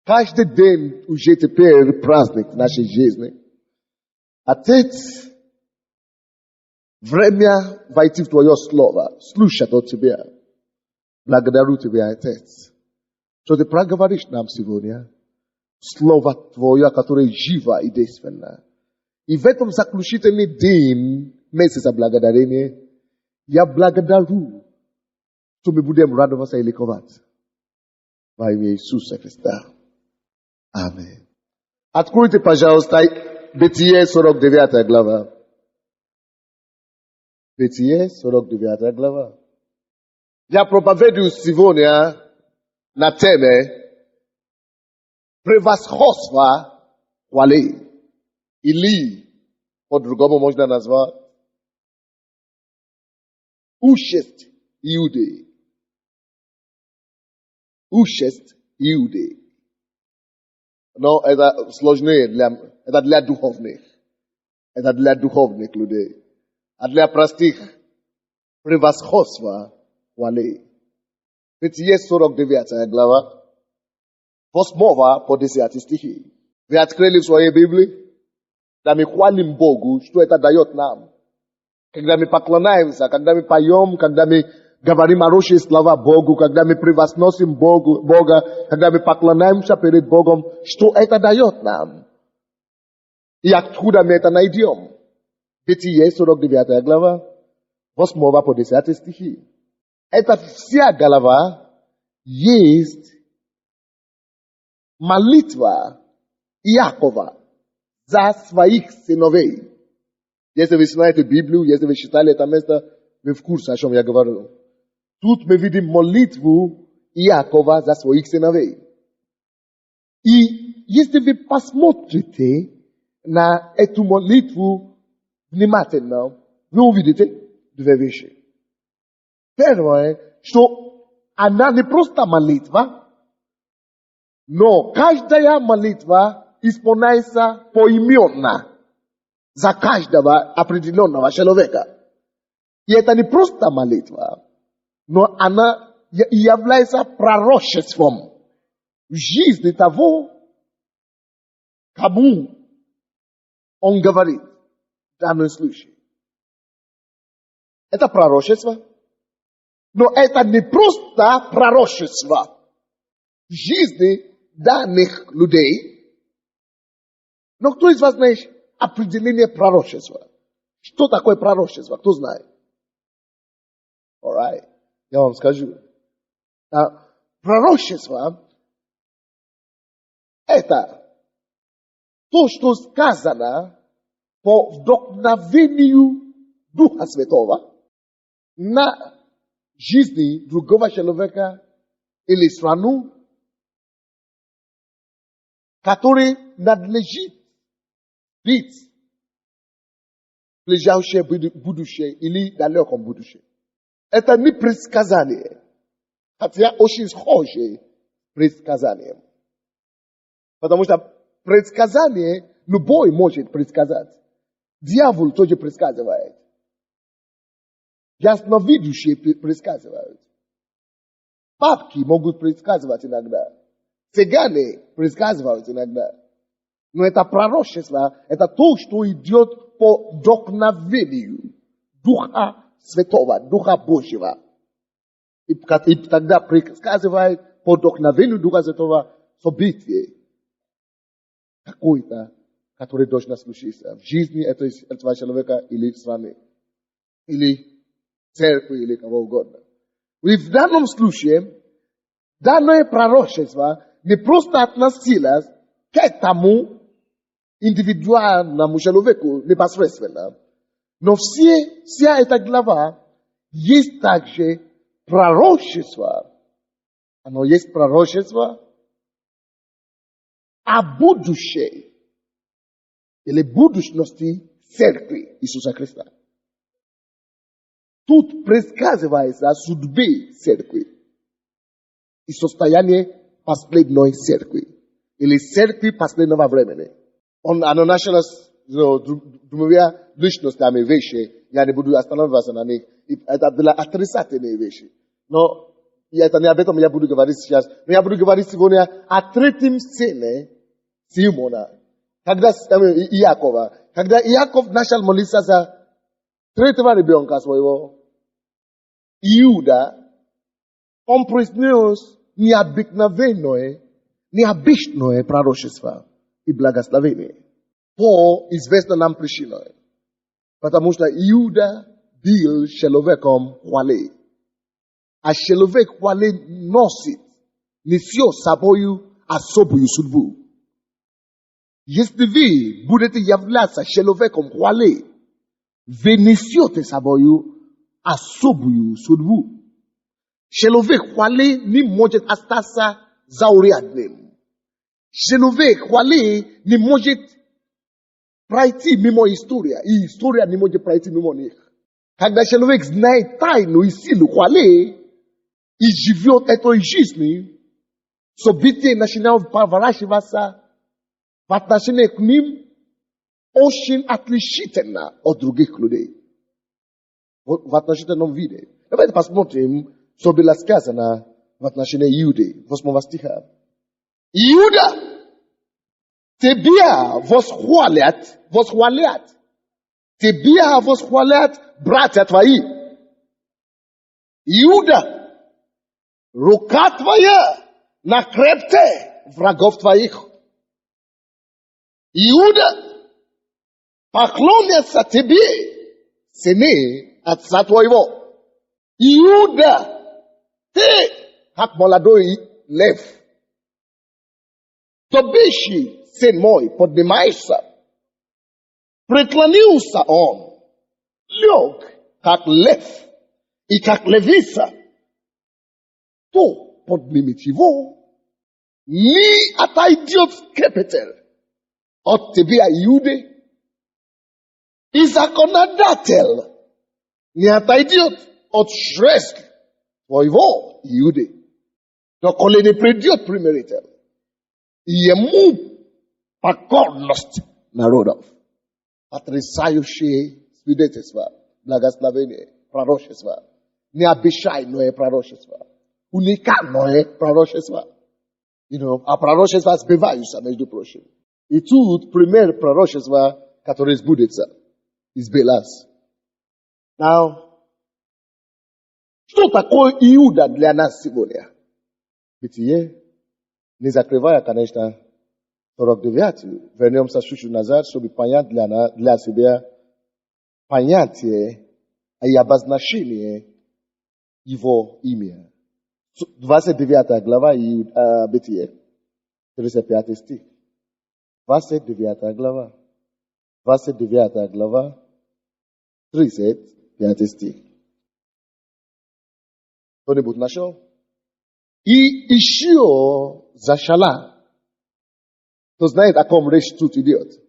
Каждый день уже теперь праздник в нашей жизни. Отец, время войти в Твое Слово, слушать от Тебя. Благодарю Тебя, Отец, что Ты проговоришь нам сегодня Слово Твое, которое живо и действенно. И в этом заключительный день месяца благодарения я благодарю, что мы будем радоваться и ликовать. Во имя Иисуса Христа. Аминь. Откройте, пожалуйста, Бытие 49 глава. Бытие 49 глава. Я проповедую сегодня на теме превосходства хвалы. Или, по-другому можно назвать, участь Иудеи. Участь Иудеи. Но это сложнее это для духовных. Это для духовных людей. А для простых превосходства хвалы. Бытие 49 глава, 8 по 10 стихи. Вы открыли в своей Библии? Да мы хвалим Богу, что это дает нам. Когда мы поклоняемся, когда мы поем, когда мы говорим хорошие слова Богу, когда мы превозносим Бога, когда мы поклоняемся перед Богом, что это дает нам. И откуда мы это найдем? Бытие 49 глава, 8 по 10 стихи. Это вся глава есть молитва Иакова за своих сыновей. Если вы знаете Библию, если вы читали это место, вы в курсе, о чем я говорю. Тут мы видим молитву Иакова за своих сыновей. И если вы посмотрите на эту молитву внимательно, вы увидите две вещи. Первое, что она не просто молитва, но каждая молитва исполняется поименно за каждого определенного человека. И это не просто молитва, но она является пророчеством жизни того, кому он говорит в данном случае. Это пророчество, но это не просто пророчество жизни данных людей. Но кто из вас знает определение пророчества? Что такое пророчество? Кто знает? Alright. Я вам скажу. Пророчество – это то, что сказано по вдохновению Духа Святого на жизни другого человека или страну, который надлежит быть в ближайшее будущее или далеком будущем. Это не предсказание, хотя очень схоже с предсказанием. Потому что предсказание любой может предсказать. Дьявол тоже предсказывает. Ясновидящие предсказывают. Папки могут предсказывать иногда. Цыгане предсказывают иногда. Но это пророчество, это то, что идет по вдохновению Духа Святого, Духа Божьего. И тогда предсказывает по вдохновению Духа Святого событие какое-то, которое должно случиться в жизни этого человека или в стране, или в церкви, или кого угодно. И в данном случае, данное пророчество не просто относилось к этому индивидуальному человеку непосредственно, но вся эта глава есть также пророчество. Оно есть пророчество о будущей или будущности церкви Иисуса Христа. Тут предсказывается о судьбе церкви и состоянии последней церкви или церкви последнего времени. Оно началось двумя личностями вещи, я не буду останавливаться на них. Это были отрицательные вещи. Но Я это не об этом я буду говорить сейчас. Но я буду говорить сегодня о третьем сыне Симона. Иакова. Когда Иаков начал молиться за третьего ребенка своего, Иуда, он произнес необыкновенное пророчество и благословение по известной нам причиной. Потому что Иуда был человеком хвалы. А человек хвалы несет собою особую судьбу. Если вы будете являться человеком хвалы, вы несете собою особую судьбу. Человек хвалы не может остаться заурядным. Человек хвалы не может пройти мимо истории, и история не может пройти мимо них. Когда человек знает тайну и силу хвалы и живет этой жизнью, события начинают поворачиваться в отношении к ним очень отличительно от других людей. В относительном виде. Давайте посмотрим, что было сказано в отношении Иуды, 8 стиха. Иуда, тебя восхвалят, тебя восхвалят братья твои. Иуда, рука твоя на хребте врагов твоих. Иуда, поклонятся тебе, сыны отца твоего. Иуда, ты, как молодой лев, тобищий, сын мой, поднимайся. Преклонился он, лег, как лев, и как левица, то поднимет его, не отойдет скрепитель от тебя, Иуды, и законодатель не отойдет от шерсть твоего, Иуды. Но коли не придет примиритель, ему покорность народов. Потрясающее свидетельство, благословение, пророчество. Необычайное пророчество. Уникальное пророчество. А пророчества сбиваются, между прочим. И тут пример пророчества, которое сбудется, избылось. Now, что такое Иуда для нас сегодня? Бытие, не закрывая, конечно, 49, вернемся чуть-чуть назад, чтобы понять для себя понятие и обозначение его имя. 29 глава Бытие, 35 стих. 29 глава. 29 глава, 35 стих. Кто-нибудь нашел? И еще Зашала. Кто знает, о ком речь тут идет?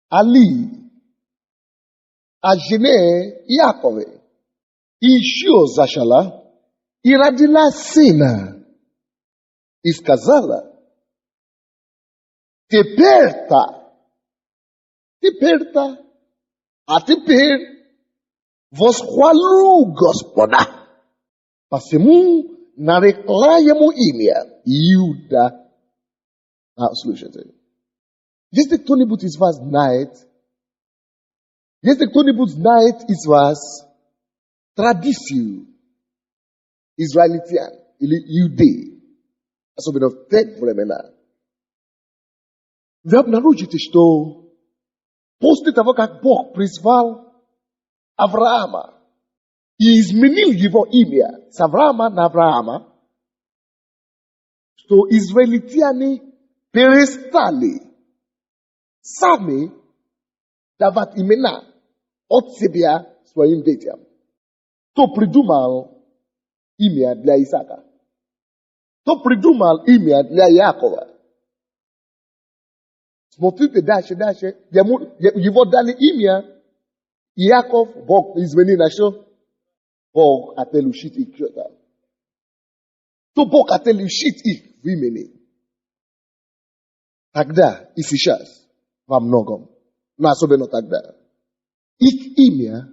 Али, о жене Якове. И еще Зашала. И родила сына. И сказала, теперь-то, а теперь восхвалю Господа. Посему нарекла ему имя Иуда. Слушайте. Если кто-нибудь из вас знает из вас традицию израильтян или иудеи, особенно в те времена, вы обнаружите, что после того, как Бог призвал Авраама и изменил его имя с Авраама на Авраама, что израильтяне перестали сами давать имена от себя своим детям. Кто придумал имя для Исаака? Кто придумал имя для Якова? Смотрите дальше. Его дали имя Яков, Бог изменил на что? Бог хотел учить их что-то. То Бог хотел учить их в имени. Тогда и сейчас во многом, но особенно тогда, их имя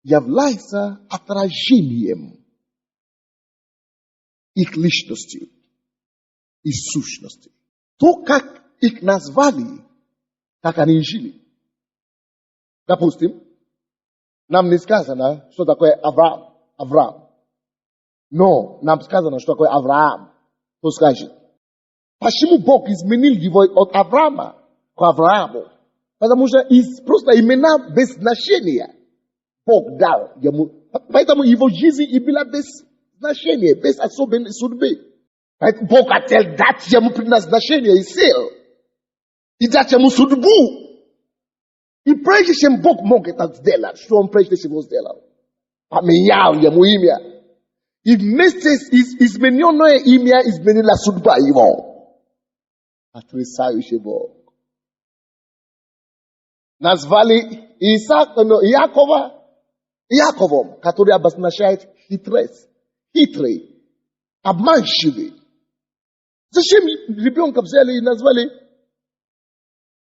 является отражением их личности и сущности. То, как их назвали, как они жили. Допустим, нам не сказано, что такое Авраам. Но нам сказано, что такое Авраам. Кто скажет? Почему Бог изменил его от Авраама к Аврааму? Потому что просто имена без значения Бог дал ему. Поэтому его жизнь и была без значения, без особенной судьбы. Поэтому Бог хотел дать ему предназначение и сил. И дать ему судьбу. И прежде чем Бог мог это сделать, что он прежде всего сделал? Поменял ему имя. И вместе с измененное имя изменила судьба его. Потрясающий Бог. Назвали Яковом, который обозначает хитрость, хитрый, обманщивый. Зачем ребенка взяли и назвали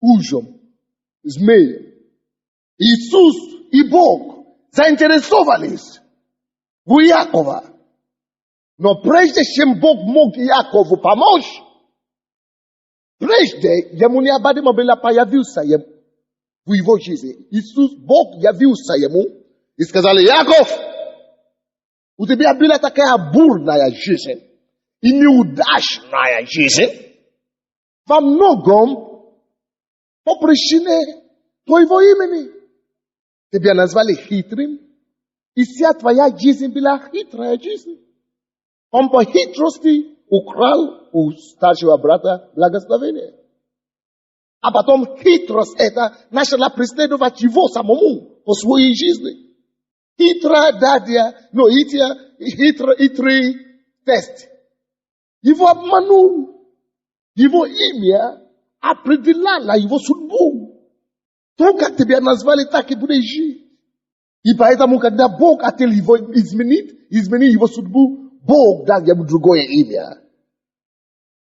ужом, змеем? Иисус и Бог заинтересовались в Якова. Но прежде чем Бог мог Якову помочь, прежде ему необходимо было появился в его жизни. Иисус, Бог явился ему и сказали: Яков, у тебя была такая бурная жизнь и неудачная жизнь во многом по причине твоего имени. Тебя назвали хитрым, и вся твоя жизнь была хитрая жизнь. Он по хитрости украл у старшего брата благословение. А потом хитрость эта начала преследовать его самому по своей жизни. Хитрая дядя, но хитрый тест. Его обманул. Его имя определяло его судьбу. То, как тебя назвали, так и будешь жить. И поэтому, когда Бог хотел его изменить его судьбу, Бог дал ему другое имя.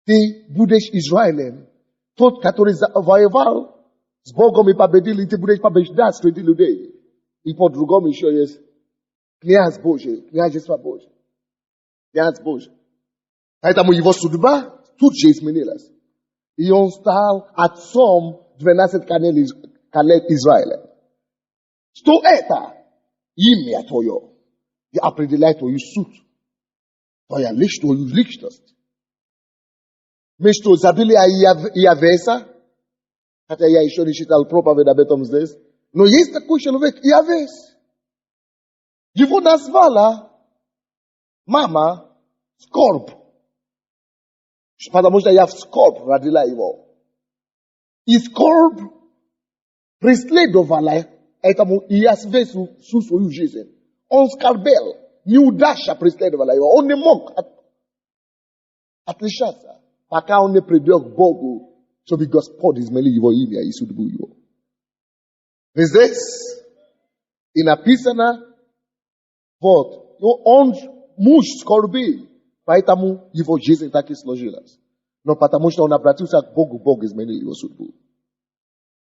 Ты будешь Израилем. Тот, который воевал с Богом и победил, и ты будешь побеждать среди людей. И по-другому еще есть князь Божий, княжество Божие. Князь Божий. Поэтому его судьба тут же изменилась. И он стал отцом 12 колен Израиля. Что это? Имя твое. И определяет твою суть. Твою личность. Между Забилия и Явеса, хотя я еще не читал проповедь об этом здесь, но есть такой человек, Явес. Его назвала мама скорбь. Потому что я в скорбь родила его. И скорбь преследовала этому Явесу всю свою жизнь. Он скорбел, неудача преследовала его. Он не мог отличаться. Пока он не придет к Богу, чтобы Господь изменил его имя и судьбу его. Здесь и написано, вот, он муж скорбил, поэтому его жизнь так и сложилась. Но потому что он обратился к Богу, Бог изменил его судьбу.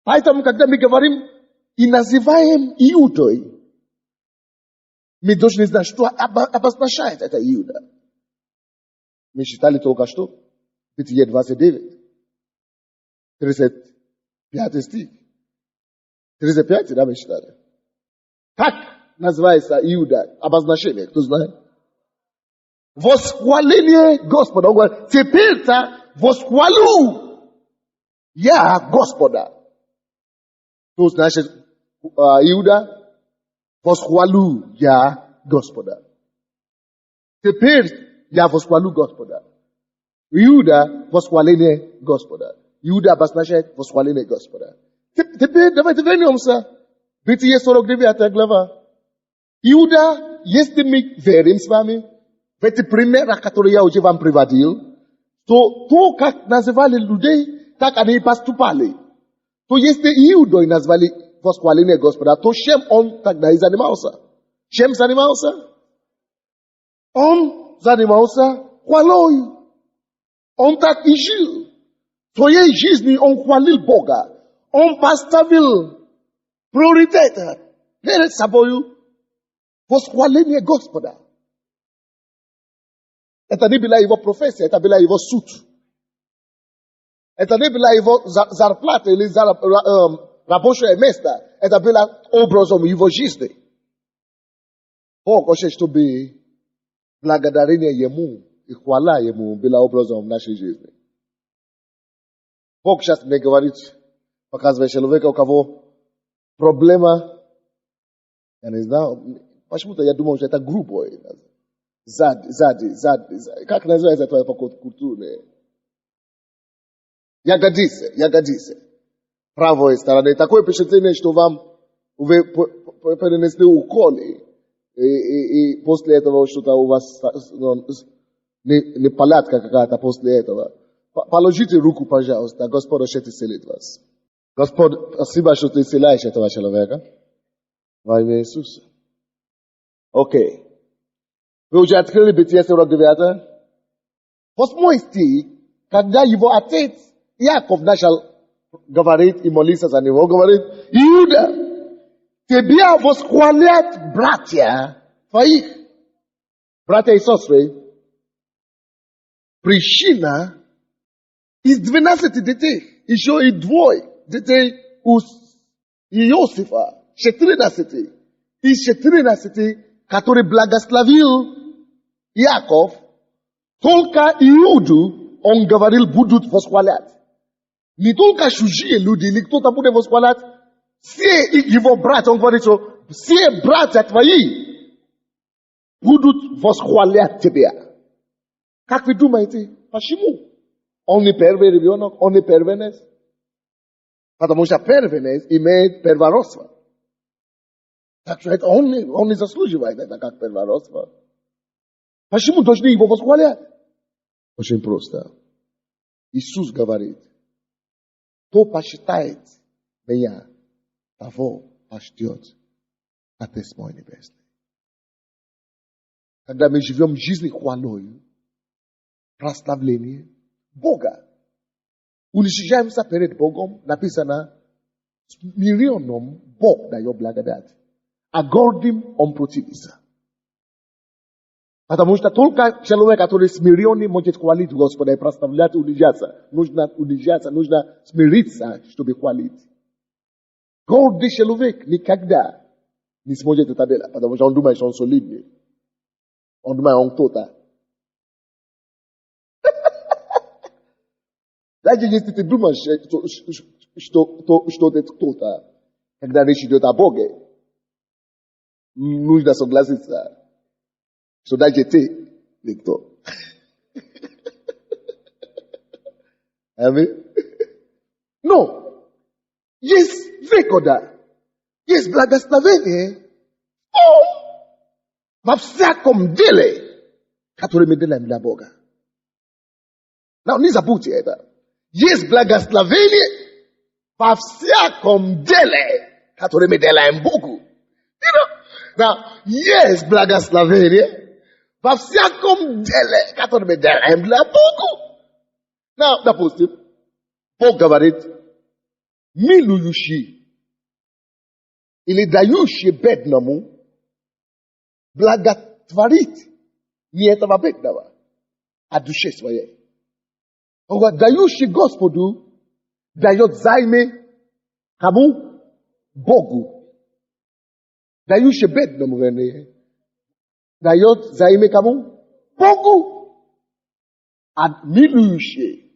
Поэтому, когда мы говорим и называем Иудой, мы должны знать, что обозначает это Иуда. Мы читали только что. Бытие 29, 35 стих. 35, да, мы читали. Как называется Иуда? Обозначение, кто знает? Восхваление Господа. Он говорит, теперь-то восхвалю я Господа. Что значит Иуда? Восхвалю я Господа. Теперь я восхвалю Господа. Иуда восхваление Господа. Иуда обозначает восхваление Господа. Теперь давайте вернемся. Бытие 49 глава. Иуда, если мы верим с вами в эти примеры, которые я уже вам приводил, то как называли людей, так они и поступали. То если Иудой назвали восхваление Господа, то чем он тогда и занимался? Чем занимался? Он занимался хвалой. Он так и жил. В своей жизни он хвалил Бога. Он поставил приоритет перед собой восхваление Господа. Это не была его профессия, это была его суд. Это не была его зарплата или рабочее место. Это было образом его жизни. Бог хочет, чтобы благодарение ему и хвала ему было образом нашей жизни. Бог сейчас мне говорит, показывает человека, у кого проблема, я не знаю, почему-то я думал, что это грубо. Сзади. Как называется это по культуре? Ягодицы. Правой стороны. Такое впечатление, что вы перенесли уколы, и после этого что-то у вас неполадка какая-то после этого. Положите руку, пожалуйста. Господь хочет исцелить вас. Господь, спасибо, что ты исцеляешь этого человека. Во имя Иисуса. Окей. Вы уже открыли Бытие 49? 8 стих, когда его отец Яков начал говорить и молиться за него, говорит: Иуда, тебя восхвалят братья твоих. Братья и сестры, причина из 12 детей, еще и 2 детей у Иосифа, 14. Из 14, который благословил Яков, только Иуду, он говорил, будут восхвалять. Не только чужие люди, или кто-то будет восхвалять, все его братья, он говорит, что все братья твои будут восхвалять тебя. Как вы думаете, почему? Он не первый ребенок, он не первенец. Потому что первенец имеет первородство. Так что это он не заслуживает это как первородство. Почему должны его восхвалять? Очень просто. Иисус говорит: кто почитает меня, того почтет Отец мой Небесный. Когда мы живем жизнью хвалою, прославлением Бога, уничижаемся перед Богом, написано, смиренным Бог дает благодать, а гордым он противится. Потому что только человек, который смиренный, может хвалить Господа и прославлять, унижаться. Нужно унижаться, нужно смириться, чтобы хвалить. Гордый человек никогда не сможет это делать, потому что он думает, что он солидный. Он думает, он кто-то. Даже если ты думаешь, что ты кто-то, когда речь идет о Боге, нужно согласиться, что даже ты никто. Аминь. Но есть выгода, есть благословение во всяком деле, которое мы делаем для Бога. Но не забудьте это. Есть благословение во всяком деле, которое мы делаем Богу. Есть благословение во всяком деле, которое мы делаем для Богу. Допустим, Бог говорит, милующий или дающий бедному благотворит не этого бедного, а душе своей. Он говорит, дающий Господу дает займы кому? Богу. Дающий бедному, дает займы кому? Богу. А милующий,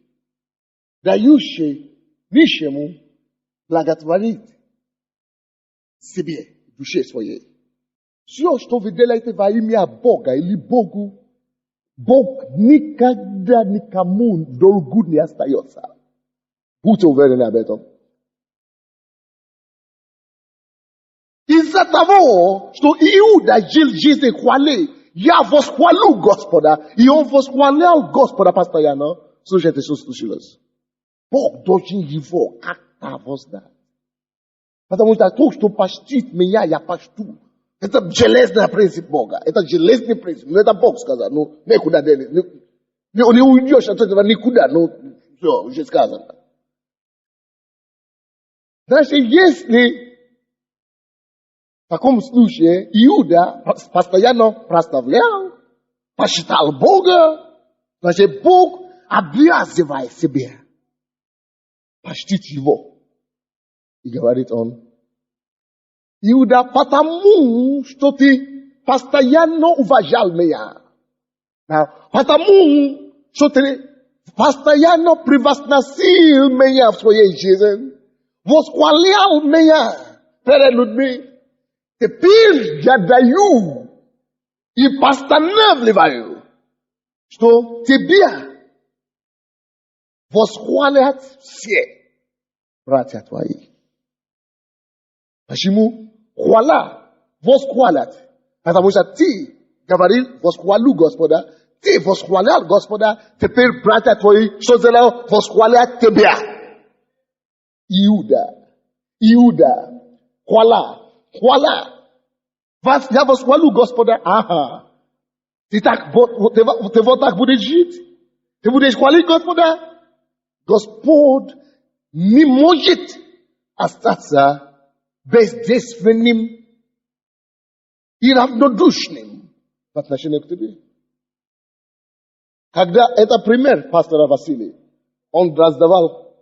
дающий нищему, благотворит себе, душе своей. Все, что вы делаете во имя Бога или Богу, Бог никогда никому долгу не остается. Будьте уверены об этом. Из-за того, что Иуда жил жизнь хвалы, я восхвалю Господа, и он восхвалял Господа постоянно. Слушайте, что случилось. Бог должен его как-то воздать. Потому что то, что почтит меня, я почту. Это железный принцип Бога. Это железный принцип. Ну, это Бог сказал. Ну, никуда не уйдешь от этого никуда. Ну, все, уже сказано. Значит, если в таком случае Иуда постоянно прославлял, почитал Бога, Значит, Бог обязывает себя почтить его. И говорит он: Иуда, потому что ты постоянно уважал меня. Потому что ты постоянно превозносил меня в своей жизни, восхвалял меня перед людьми. Теперь я даю и постанавливаю, что тебя восхвалят все братья твои. Почему? Хвала, восхвалят. Потому что ты говорил: восхвалю Господа. Ты восхвалял Господа. Теперь братья твои, что сделал? Восхвалят тебя. Иуда, хвала. Я восхвалю Господа. Ага. Ты вот так будешь жить? Ты будешь хвалить Господа? Господь не может остаться бездейственным и равнодушным в отношении к тебе. Когда это пример пастора Василия, он раздавал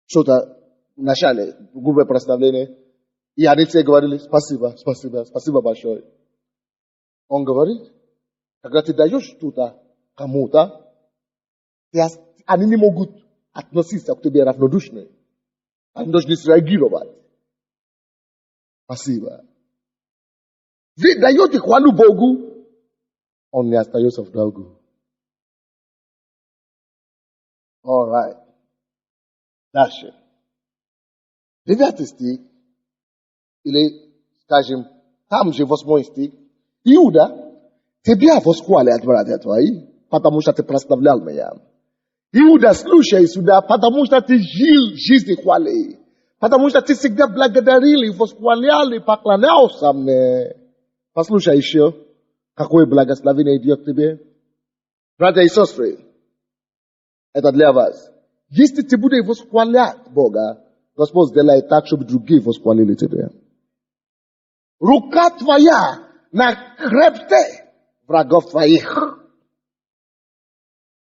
что-то в начале, грубое представление, и они все говорили: спасибо большое. Он говорит, когда ты даешь что-то кому-то, они не могут относиться к тебе равнодушно. Они должны среагировать. Спасибо. Вы даете хвалу Богу, он не остается в долгу. All right. Дальше. 9 стих, или, скажем, там же 8 стих. Иуда, тебя восхвалят братья твои, потому что ты прославлял меня. Иуда, слушай сюда, потому что ты жил жизнью хвалы. Потому что ты всегда благодарил и восхвалял и поклонялся мне. Послушай еще, какое благословение идет к тебе. Братья и сестры, это для вас. Если ты будешь восхвалять Бога, Господь сделает так, чтобы другие восхвалили тебя. Рука твоя на хребте врагов твоих.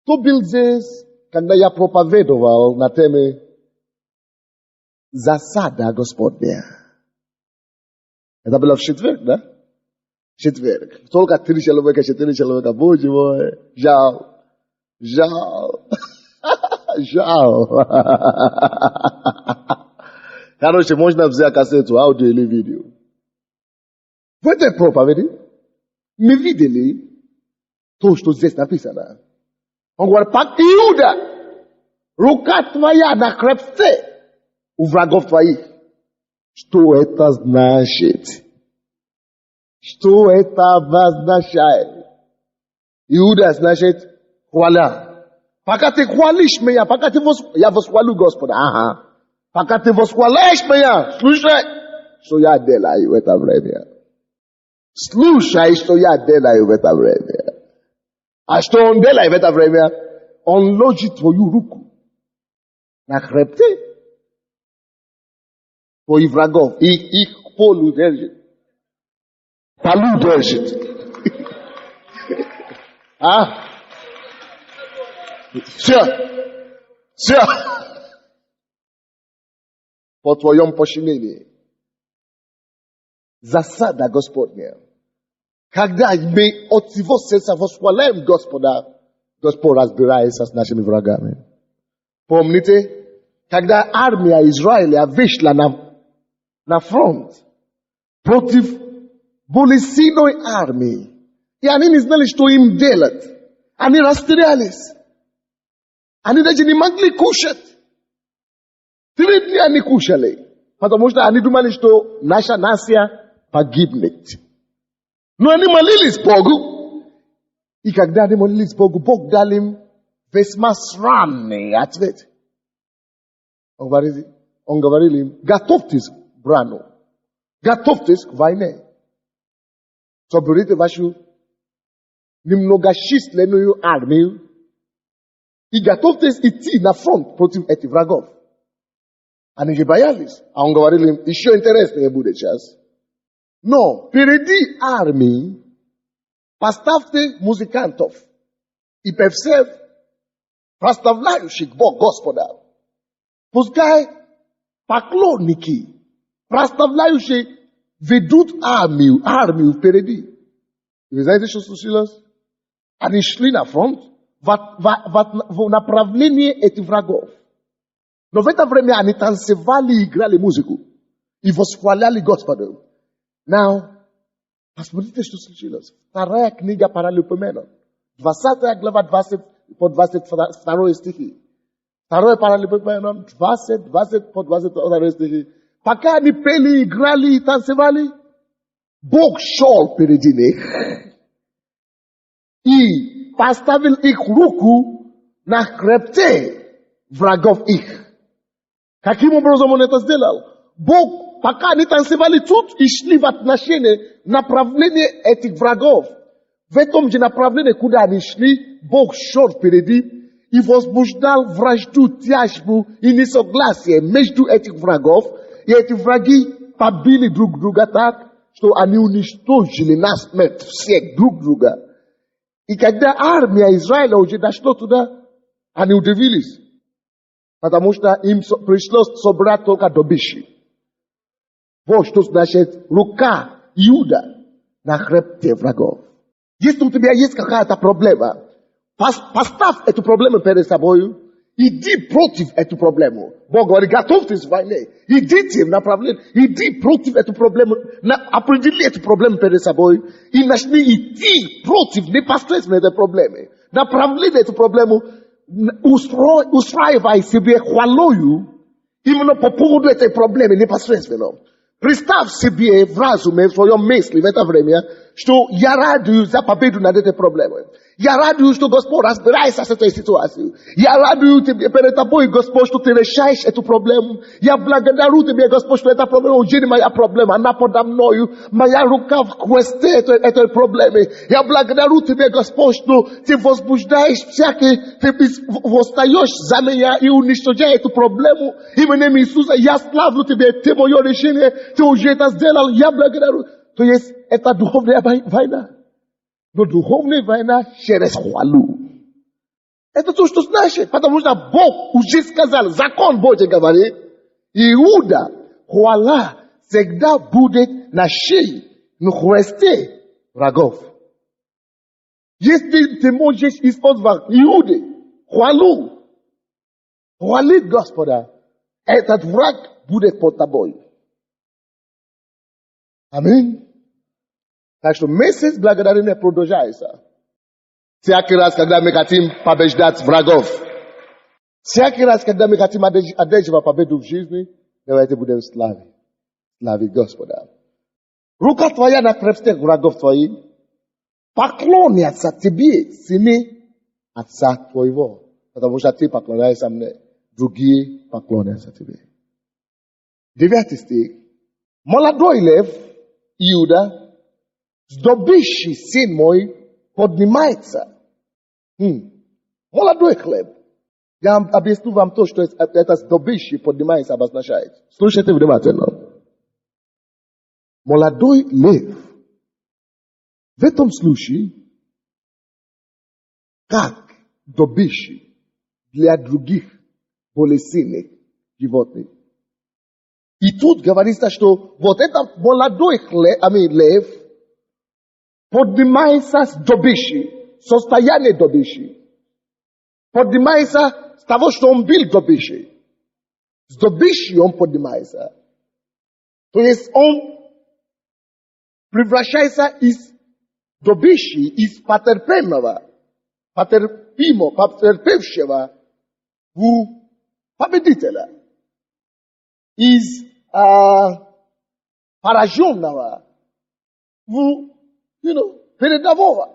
Кто был здесь, когда я проповедовал на теме засада Господня? Это было в четверг, да? Четверг. Только 3 человека, 4 человека. Боже мой. Жал. Короче, можно взять кассету, аудио или видео. В этой проповеди мы видели то, что здесь написано. Он говорит: Иуда, рука твоя на хребте у врагов твоих. Что это значит? Что это обозначает? Иуда значит хвала. Пока ты хвалишь меня, пока ты я восхвалю Господа. Ага. Пока ты восхваляешь меня, слушай, что я делаю в это время. Слушай, что я делаю в это время. А что он делает в это время? Он ложит твою руку на хребте твоих врагов. Их полу держит. Полу держит. А? Все. По твоем подчинении. Засада Господня. Когда мы от всего сердца восхваляем Господа, Господь разбирается с нашими врагами. Помните, когда армия Израиля вышла на фронт против Болесиной армии, и они не знали, что им делать. Они растерялись. Они даже не могли кушать. 3 дня не кушали. Потому что они думали, что наша нация погибнет. Но они молились Богу. И когда они молились Богу, Бог дал им весьма странный ответ. Он говорил им: готовьтесь к брану. Готовьтесь к войне. Соберите вашу немногочисленную армию и готовьтесь идти на фронт против этих врагов. Они же боялись. А он говорил им: еще интереснее будет сейчас. Но впереди армии поставьте музыкантов И певсев, проставляющих Бог Господа. Пускай поклонники, проставляющие, ведут армию впереди. И вы знаете, что случилось? Они шли на фронт в направлении этих врагов. Но в это время они танцевали и играли музыку. И восхваляли Господа. Now, посмотрите, что случилось. Вторая книга Паралипоменон. 20 глава, 20 по 22 стихи. Второе Паралипоменон, 20 по 22 стихи. Пока они пели, играли и танцевали, Бог шел впереди них. И поставил их руку на хребте врагов их. Каким образом он это сделал? Бог, пока они танцевали тут и шли в отношении, направление этих врагов. В этом же направлении, куда они шли, Бог шел впереди и возбуждал вражду, тяжбу и несогласие между этих врагов. И эти враги побили друг друга так, что они уничтожили на смерть всех друг друга. И когда армия Израиля уже дошла туда, они удивились. Потому что им пришлось собрать только добычи. Вот что значит рука Иуда на хребте врагов. Если у тебя есть какая-то проблема, поставь эту проблему перед собой, иди против эту проблему. Бог говорит, готовьтесь к войне. Идите в направлении, иди против эту проблему, определи эту проблему перед собой и начни идти против непосредственно этой проблемы. Направление эту проблему, устраивай себе хвалою именно по поводу этой проблемы непосредственно. Представь себе в разуме, в своем мысли в это время, что я радуюсь за победу над этой проблемой. Я радуюсь, что Господь разбирается с этой ситуацией. Я радуюсь перед тобой, Господь, что ты решаешь эту проблему. Я благодарю тебе, Господь, что эта проблема уже не моя проблема. Она подо мною. Моя рука в хвосте этой проблемы. Я благодарю тебе, Господь, что ты возбуждаешь всякие, ты восстаешь за меня и уничтожаешь эту проблему. Именем Иисуса, я славлю тебе, ты мое решение, ты уже это сделал. Я благодарю. То есть, это духовная война. Но духовная война через хвалу. Это то, что значит. Потому что Бог уже сказал, закон Божий говорит, Иуда, хвала всегда будет на шее, на хвосте врагов. Если ты можешь использовать Иуды, хвалу, хвалить Господа, этот враг будет под тобой. Аминь. Так что месяц благодарения продолжается. Всякий раз, когда мы хотим побеждать врагов, всякий раз, когда мы хотим одерживать победу в жизни, давайте будем славить Господа. Рука твоя на хребте врагов твоих, поклонятся тебе, сыны отца твоего. Потому что ты поклоняешься мне, другие поклонятся тебе. 9 стих. Молодой лев, Иуда, сдобивший сын мой, поднимается. Молодой хлеб. Я объясню вам то, что это сдобивший поднимается обозначает. Слушайте внимательно. Молодой лев. В этом случае, как добивший для других более сильных животных. И тут говорится, что вот это молодой лев, поднимается с добычей, состояние добычи. Поднимается с того, что он был добычей. С добычей он поднимается. То есть он превращается из добычи, из потерпевшего в победителя. Из пораженного в передового.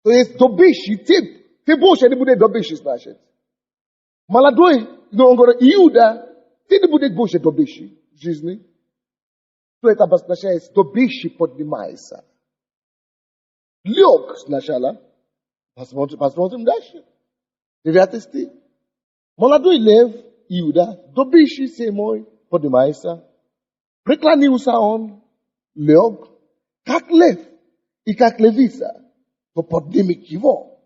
То есть добычи, ты больше не будешь добычи, значит. Молодой, но он говорит, Иуда, ты не будешь больше добычи в жизни. То это обозначает, добычи поднимается. Лег сначала. Посмотрим дальше. 9 стих. Молодой лев, Иуда, добычи сын мой, поднимается. Преклонился он, лег, как лев. И как левица, то поднимет его.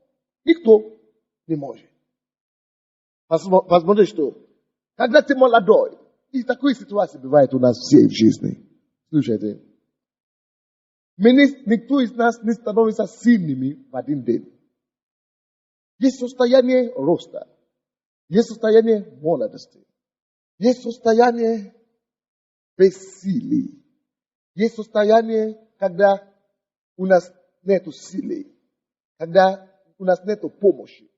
Никто не может. Посмотри, что. Когда ты молодой, и такой ситуации бывает у нас все в жизни. Слушайте. Никто из нас не становится сильными в один день. Есть состояние роста. Есть состояние молодости. Есть состояние бессилия. Есть состояние, когда у нас нет силы. Когда у нас нет помощи.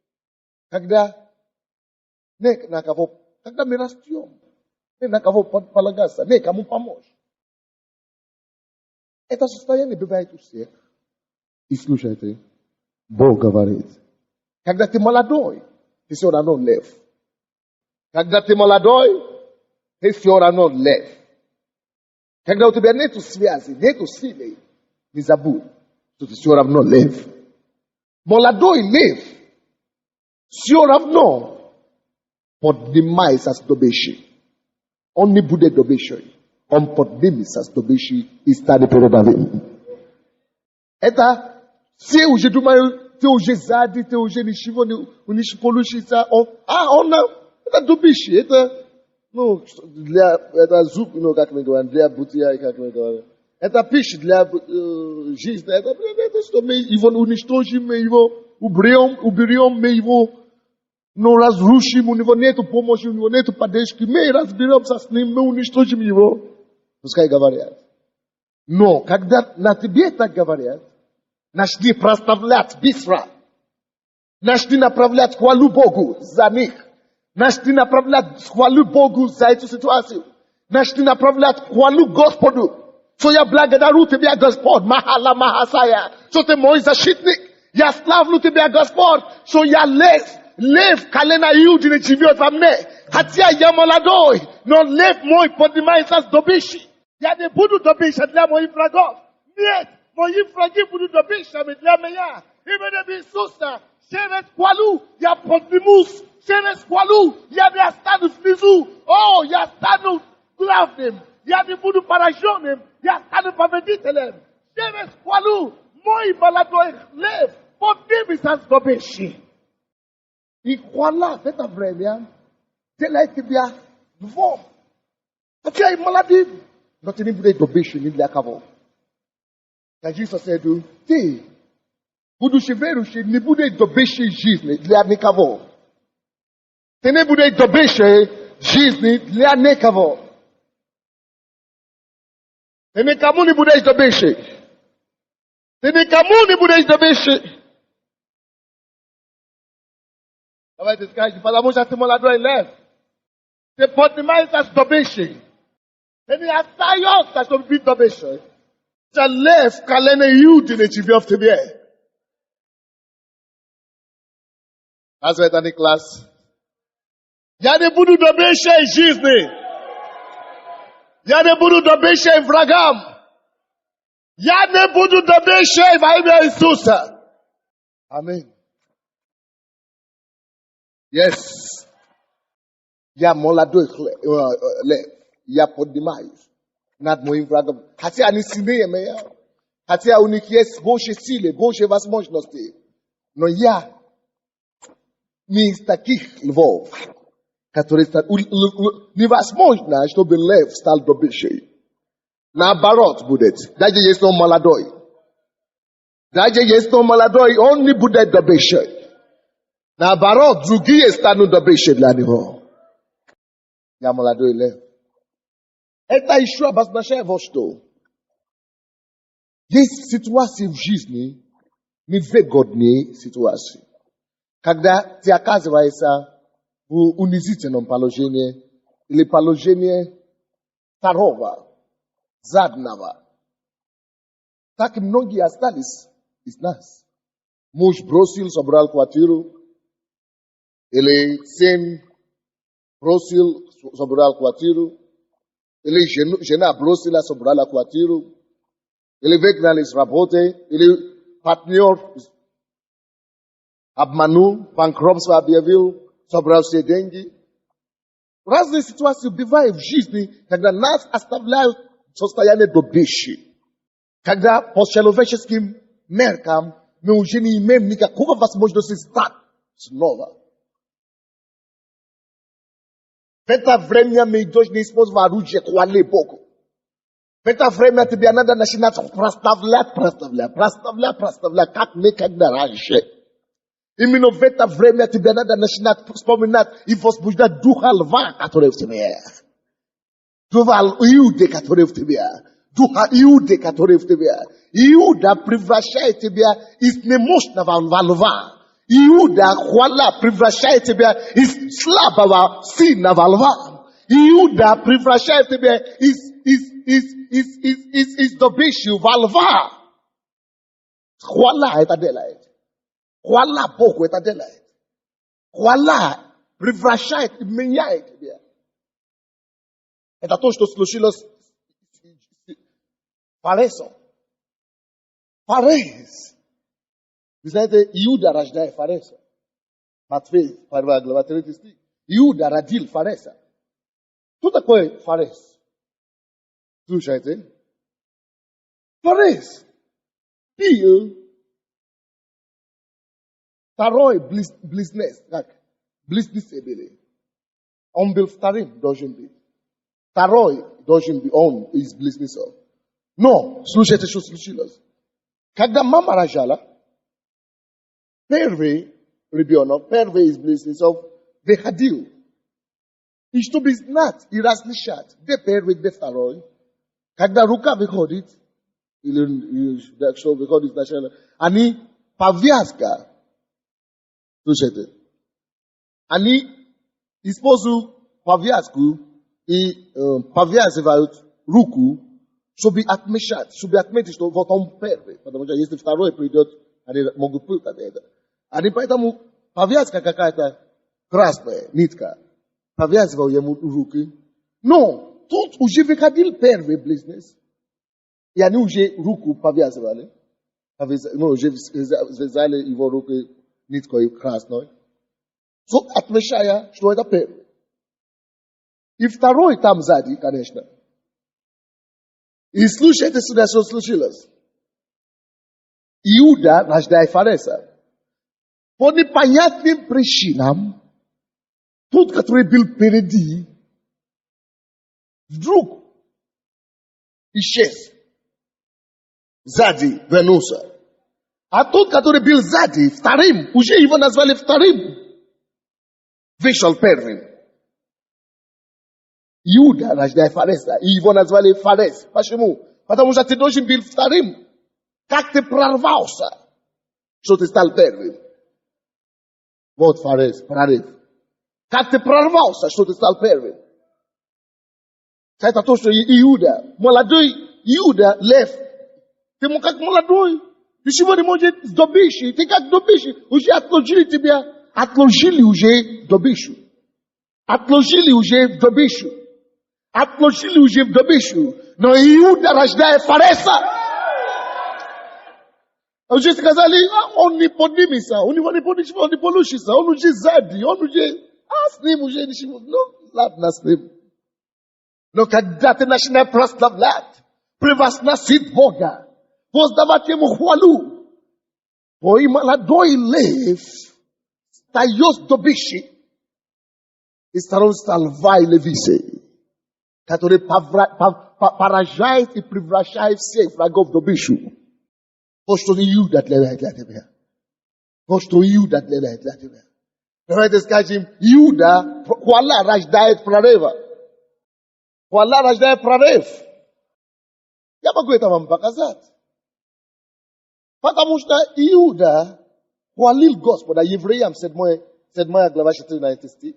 Когда нет на кого, когда мы растем. Нет на кого полагаться, нет кому помочь. Это состояние бывает у всех. И слушайте, Бог говорит, когда ты молодой, ты все равно лев. Когда ты молодой, ты все равно лев. Когда у тебя нету связи, нету силы, не забудь, что ты все равно лев. Молодой лев все равно поднимается с добычей. Он не будет добычей. Он поднимется с добычей и станет передовым. Это все уже думают, ты уже сзади, ты уже ничего не получится. Это добыча, это, это зуб, как мы говорим, для бытия, как мы говорим. Это пища для жизни. Это что мы его уничтожим, мы его уберем, мы его разрушим, у него нету помощи, у него нету поддержки. Мы разберемся с ним, мы уничтожим его. Пускай говорят. Но когда на тебе так говорят, начни проставлять быстро. Начни направлять хвалу Богу за них. Начни направлять хвалу Богу за эту ситуацию. Начни направлять хвалу Господу. Что я благодарю Тебя, Господь, Махала Махасая, что Ты мой защитник. Я славлю Тебя, Господь, что я лев, колено Иуды не живет во мне. Хотя я молодой, но лев мой поднимается с добычей. Я не буду добыча для моих врагов. Нет, мои враги будут добычами для меня. Именем Иисуса, через хвалу я поднимусь. Через хвалу я не останусь внизу. Я стану главным. Я не буду пораженным. Я стану победителем. Через хвалу мой молодой лев поднимется с добычей. И хвала в это время делает тебя львом. Хотя и молодым, но ты не будешь добычей ни для кого. Как Иисус сказал, ты, будучи верующий, не будешь добычей жизни для никого. Ты не будешь добычей жизни для никого. Ты никому не будешь добычей. Ты никому не будешь добычей. Давайте скажем, потому что ты молодой лев. Ты поднимаешься с добычей. Ты не остаешься, чтобы быть добычей. Ты лев, колено Иуды не живет в тебе. Разве это не класс? Я не буду добычей жизни. Я не буду добычей врагам. Я не буду добычей во имя Иисуса. Аминь. Yes. Я молодой лев. Я поднимаюсь над моим врагом. Хотя они сильнее меня. Хотя у них есть больше силы, больше возможностей. Но я не из таких львов, которые невозможно, чтобы лев стал добычей. Наоборот будет. Даже если он молодой. Даже если он молодой, он не будет добычей. Наоборот, другие станут добычей для него. Я молодой лев. Это еще обозначает вот что. Есть ситуации в жизни, невыгодные ситуации. Когда ты оказываешься в унизительном положении или положении второго, задного. Так и многие остались из нас. Муж бросил, собрал квартиру. Или сын бросил, собрал квартиру. Или жена бросила, собрала квартиру. Или выгнали с работы. Или партнер обманул, банкротство объявил, собрал все деньги. Разные ситуации бывают в жизни, когда нас оставляют в состоянии добычи. Когда по человеческим меркам мы уже не имеем никакого возможности стать снова. В это время мы должны использовать оружие, хвали Богу. В это время тебе надо начинать проставлять, как никогда раньше. Именно в это время тебе надо начинать вспоминать и возбуждать духа льва, который в тебе. Духа Иуды, который в тебе. Духа Иуды, который в тебе. Иуда превращает тебя из немощного во льва. Иуда, хвала, превращает тебя из слабого сына во льва. Иуда превращает тебя из добычи во льва. Хвала это делает. Хвала Богу это делает. Хвала превращает, меняет тебя. Это то, что случилось с Фаресом. Фарес. Вы знаете, Иуда рождает Фареса. Матфей, 1 глава, 3 стих. Иуда родил Фареса. Что такое Фарес? Слушайте. Фарес пил второй близнец. Как? Близнецы были. Он был вторым, должен быть. Второй должен быть он из близнецов. Но, слушайте, что случилось. Когда мама рожала, первый ребенок, первый из близнецов, выходил. И чтобы знать и различать, где первый, где второй, когда рука выходит, или что выходит сначала, они повязка. Слушайте. Они используют повязку и повязывают руку, чтобы отмечать, что вот он первый. Потому что если второй придет, они могут путать это. Они поэтому повязка какая-то красная, нитка. Повязывал ему руки. Но тут уже выходил первый близнец. И они уже руку повязывали. Уже связали его руки ниткой красной. Отмечая, что это первый. И второй там сзади, конечно. И слушайте сюда, что случилось. Иуда рождает Фареса. По непонятным причинам, тот, который был впереди, вдруг исчез. Сзади вернулся. А тот, который был сзади, вторым, уже его назвали вторым, вышел первым. Иуда рождает Фареса, и его назвали Фарес. Почему? Потому что ты должен быть вторым. Как ты прорвался, что ты стал первым? Вот Фарес, прорыв. Как ты прорвался, что ты стал первым? Это то, что Иуда, молодой Иуда, лев. Ты как молодой. Ты сегодня можешь добычи. Ты как добычи. Уже отложили тебя. Отложили уже добычу. Отложили уже в добычу. Отложили уже в добычу. Но Иуда рождает Фареса. Уже сказали, он не поднимется. Он не получится. Он уже сзади. Он уже... с ним уже ничего. Ну, ладно с ним. Но когда ты начинаешь прославлять, превозносить Бога, воздавать ему хвалу, твой молодой лев встает добычи и становится льва и левицы, который поражает и превращает всех врагов в добычу. Вот что Иуда делает для тебя. Вот что Иуда делает для тебя. Давайте скажем, Иуда, хвала рождает прорыва. Хвала рождает прорыв. Я могу это вам показать. Потому что Иуда хвалил Господа. Евреям 7 глава 14 стих.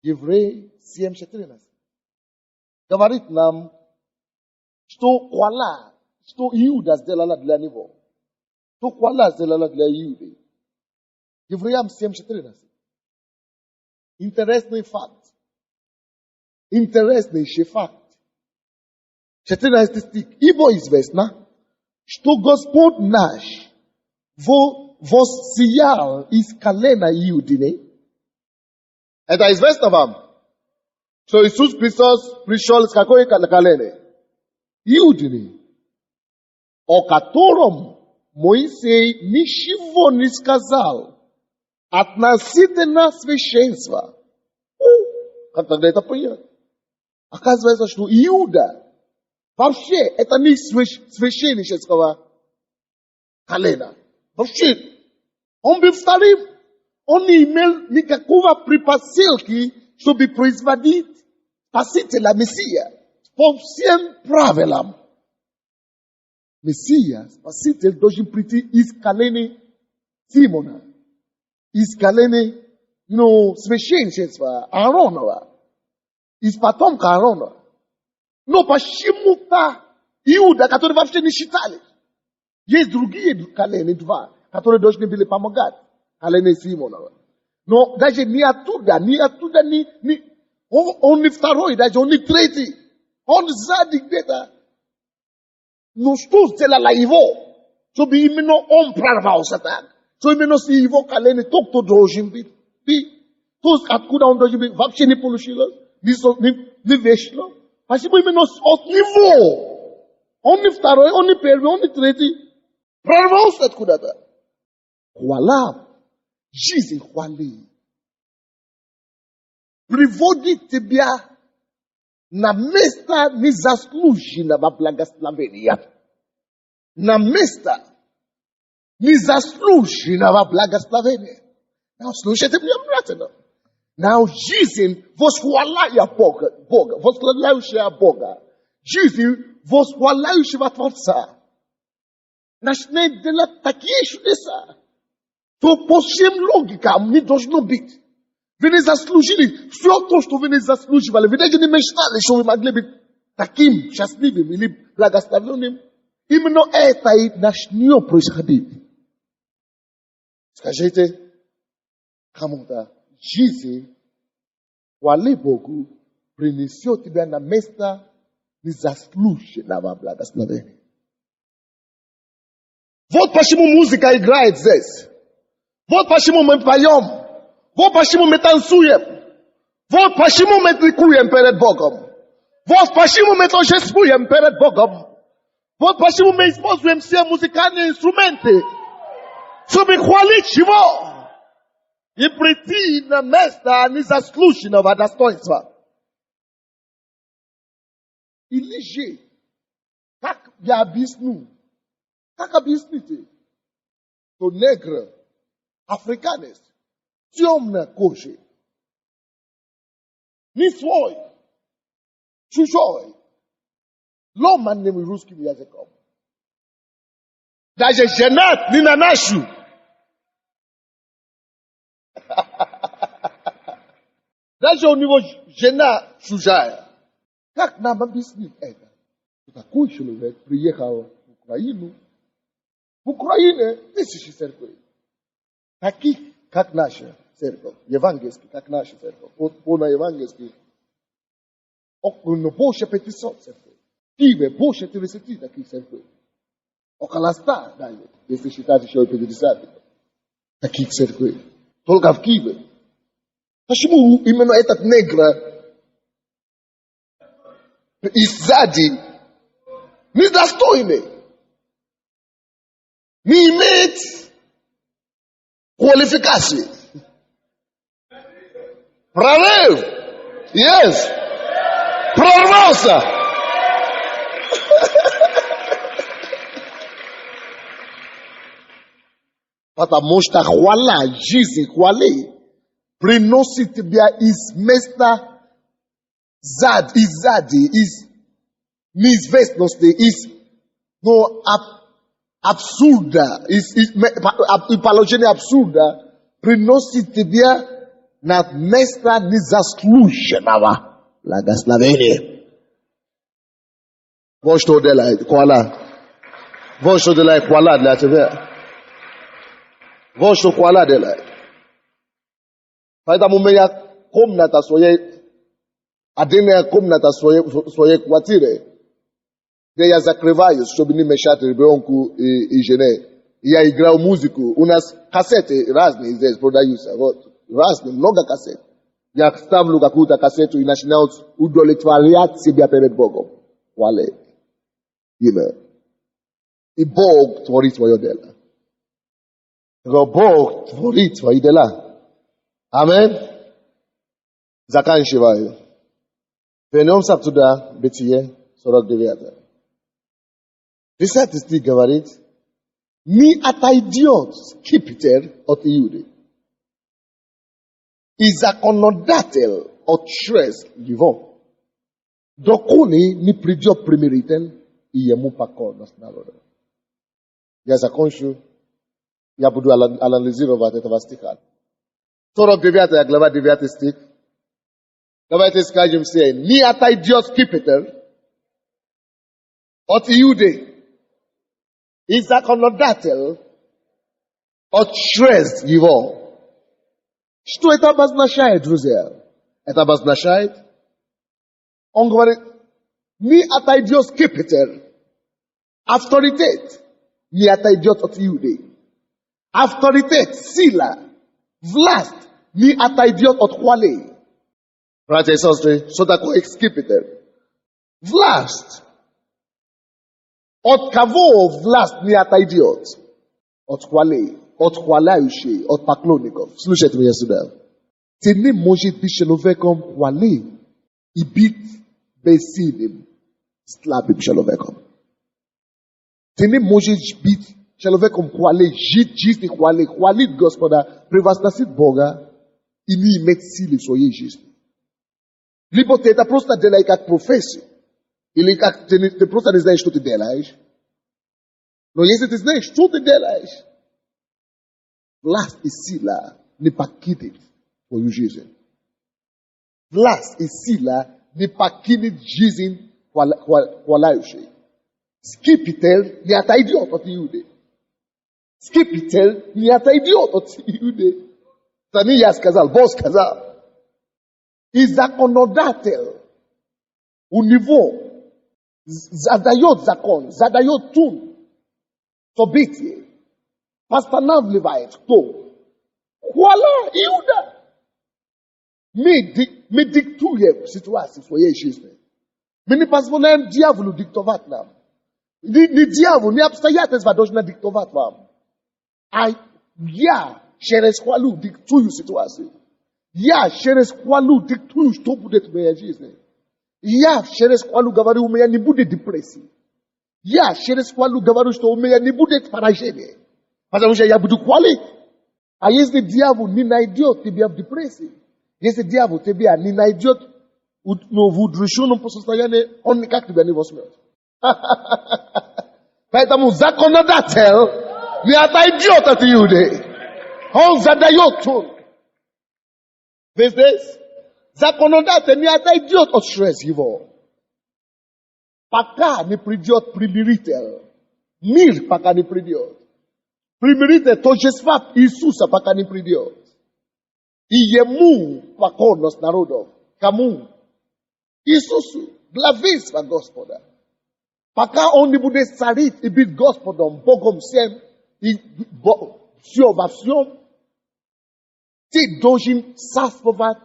Евреи 7:14. Говорит нам, что хвала, что Иуда сделала для него. Что хвала сделала для Иуды. Евреям 7:14. Интересный факт. Интересный факт. 14 стих. Ибо известно, что Господь наш воссиял из колена Иудины. Это известно вам, что Иисус Христос пришел из какой колена? Иудины, о котором Моисей ничего не сказал относительно священства. Как тогда это понять? Оказывается, что Иуда вообще это не священнического колена. Вообще, он был вторым. Он не имел никакого предпосылки, чтобы производить спасителя Мессия по всем правилам. Мессия, спаситель, должен прийти из колена Симона, из колена, священничества Ааронова, из потомка Аарона. Но почему-то Иуда, который вообще не считали, есть другие колена, два, которые должны были помогать колена Симонова. Но даже не оттуда, он не второй, даже он не третий, он сзади где-то. Но что сделала его, чтобы именно он прорвался так? Что именно с его колена кто должен быть? То есть откуда он должен быть, вообще не получилось, не вышло. Почему именно от него? Он не второй, он не первый, он не третий. Прорвался откуда-то. Хвала, жизнь хвали, приводит тебя на место незаслуженного благословения. На место незаслуженного благословения. Now, слушайте меня внимательно. Now, жизнь, восхваляя Бога, восхваляющая Бога, жизнь восхваляющего Творца, начнет делать такие чудеса, то по всем логикам не должно быть. Вы не заслужили все то, что вы не заслуживали. Вы даже не мечтали, что вы могли быть таким счастливым или благословенным. Именно это и начнет происходить. Скажите кому-то, жизнь, хвали Богу, принесет тебя на место незаслуженного благословения. Вот почему музыка играет здесь. Вот почему мы поем. Вот почему мы танцуем. Вот почему мы ликуем перед Богом. Вот почему мы торжествуем перед Богом. Вот почему мы используем все музыкальные инструменты, чтобы хвалить Его и прийти на место незаслуженного достоинства. Или же, как я объясню? Как объясните? То негр, африканец, темнокожий, не свой, чужой, ломаным русским языком. Даже женат не на нашу. Даже у него жена чужая. Как нам объяснить это? Такой человек приехал в Украину. В Украине тысячи церквей. Таких, как наша церковь. Евангельских, как наша церковь. Полно-евангельских. Больше 500 церквей. В Киеве больше 30 таких церквей. Около 100 даже, если считать еще и 50 таких церквей. Только в Киеве. Почему именно этот негр и сзади недостойный, не имеет квалификации? Прорыв! Yes! Прорвался! Потому что хвала, жизнь хвали приносит тебя из места сзади, из неизвестности, из абсурда, из положения абсурда, приносит тебя на место незаслуженного благословения. Вот что делает хвала. Вот что делает хвала для тебя. Вот что хвала делает. Поэтому у меня комната отдельная комната своей квартиры, где я закрываюсь, чтобы не мешать ребенку и жене. Я играю музыку. У нас кассеты разные здесь продаются. Вот. Разные, много кассет. Я ставлю какую-то кассету и начинаю удовлетворять себя перед Богом. Хвале. I bog tvorit tvoje dela. Go bog tvorit tvoje dela. Amen. Zakanshivaju. Пойдем туда, Бытие 49. 10 стих говорит: «Не отойдет скипетр от Иуды, и законодатель от чрез его, доколе не придет примиритель, и ему покорность народа». Я закончу, я буду анализировать этого стиха. 49 глава, 9 стих. Давайте скажем все: «Не отойдет скипетр от Иуды, и законодатель от чрез его». Что это обозначает, друзья? Это обозначает, он говорит, не отойдет скипетр, авторитет, не отойдет от Иуды. Авторитет, сила, власть не отойдет от хвалы. Братья и сестры, что такое скипетр? Власть. От кого власть не отойдет? От хвалы, от хваляющих, от поклонников. Слушайте меня сюда. Ты не можешь быть человеком хвалы и быть бессильным, слабым человеком. Ты не можешь быть человеком хвалы, жить жизнь хвалы, хвалить Господа, превозносить Бога и не иметь силы в своей жизни. Либо ты это просто делаешь как профессию, или как ты просто не знаешь, что ты делаешь. Но если ты знаешь, что ты делаешь, власть и сила не покинет твою жизнь. Власть и сила не покинет жизнь хвалающей. Скипетр не отойдет от Иуды. Скипетр не отойдет от Иуды. Это не я сказал, Бог сказал. И законодатель у него задает закон, задает тон, событие, постанавливает кто? Хвала Иуда. Мы диктуем ситуацию в своей жизни. Мы не позволяем дьяволу диктовать нам. Не дьявол, не обстоятельства должны диктовать вам. А я через хвалу диктую ситуацию. Я через хвалу диктую, что будет в моей жизни. Я через хвалу говорю, у меня не будет депрессии. Я через хвалу говорю, что у меня не будет поражения. Потому что я буду хвалить. А если дьявол не найдет тебя в депрессии, если дьявол тебя не найдет в удрученном состоянии, он никак тебя не возьмет. Поэтому законодатель не отойдет от Иуды. Он задает тон. Здесь законодатель не отойдет от чрез его. Пока не придет примиритель. Мир пока не придет. Примиритель торжества Иисуса пока не придет. И ему покорность народов. Кому? Иисусу. Главенство Господа. Пока он не будет царить и быть Господом, Богом всем, и все во всем, ты должен царствовать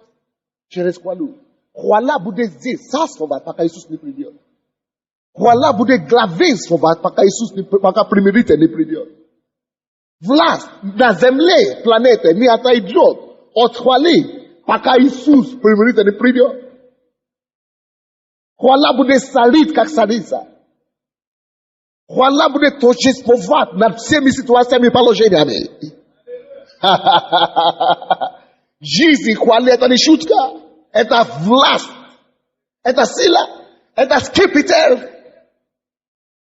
через хвалу. Хвала будет здесь царствовать, пока Иисус не придет. Хвала будет главенствовать, пока пока примиритель не придет. Власть на земле, планете, не отойдет от хвалы, пока Иисус примиритель не придет. Хвала будет царить, как царица. Хвала будет торжествовать над всеми ситуациями и положениями. Жизнь хвали — это не шутка. Это власть. Это сила. Это скипетр.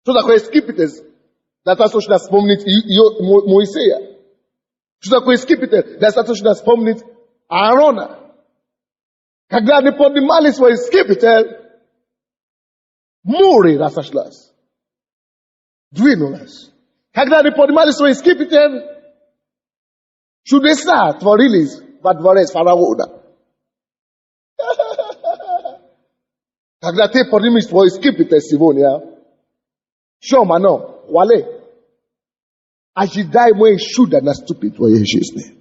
Что такое скипетр? Достаточно вспомнить Моисея. Что такое скипетр? Достаточно вспомнить Аарона. Когда они поднимали свой скипетр, море разошлось. Двинулось. Когда они поднимали свой скипетр, чудеса творились во дворец фараона. Когда ты поднимешь свой скипетр сегодня, Шомано, хвале, ожидаемое чудо наступит в твоей жизни.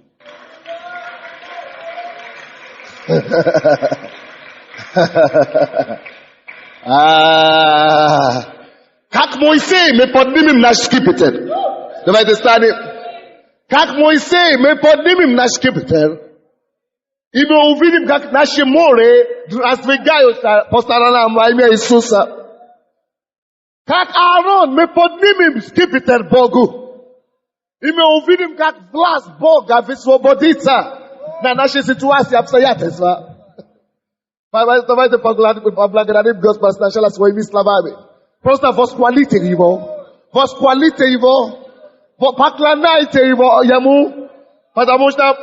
Как Моисей, мы поднимем наш скипетр. Давайте станем. Как Моисей, мы поднимем наш скипетр. И мы увидим, как наши море раздвигаются по сторонам во имя Иисуса. Как Аарон, мы поднимем скипетр Богу. И мы увидим, как власть Бога высвободится на нашей ситуации, обстоятельства. Давайте поблагодарим Господа сначала своими словами. Просто восхвалите Его. Восхвалите Его. Поклоняйте Ему. Потому что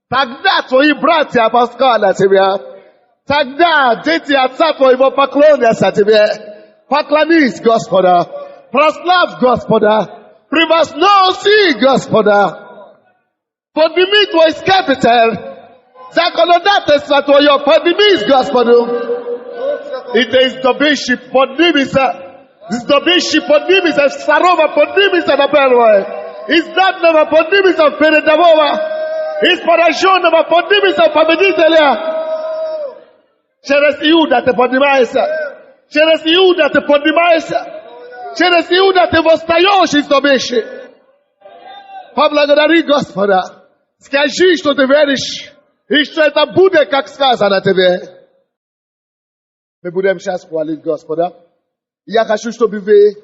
тогда твои братья поклонятся Тебе. Тогда дети отца твоего поклонятся Тебе. Поклонись Господа. Прославь Господа. Превозноси Господа. Подними твой скипетр. Законодательство твое поднимись Господу. И ты издобивший поднимися. Издобивший поднимися. Второго поднимися на первое. Из данного поднимися в передового. Из пораженного поднимися в победителя. Через Иуда ты поднимаешься. Через Иуда ты поднимаешься. Через Иуда ты восстаешь из добычи. Поблагодари Господа. Скажи, что ты веришь. И что это будет, как сказано тебе. Мы будем сейчас хвалить Господа. Я хочу, чтобы вы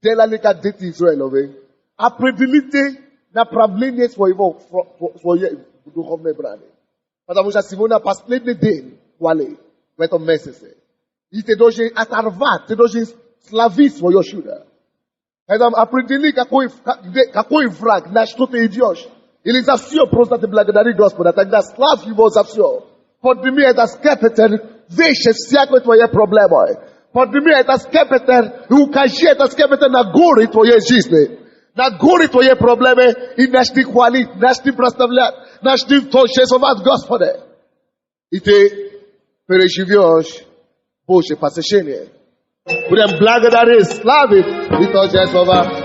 делали как дети Израиловы. Определите направление своего духовной брани. Потому что сегодня последний день хвали в этом месяце. И ты должен оторвать, ты должен славить свое чудо. Поэтому определи, какой враг, на что ты идешь. Или за все просто ты благодари Господа. Тогда славь Его за все. Подними это скипетр, выше всякой твоей проблемы. Подними это скипетр и укажи это скипетр на горы твоей жизни. На горы твоей проблемы и начни хвалить, начни прославлять, начни торжествовать Господа. И ты переживешь Божье посещение. Будем благодарить, славить и торжествовать.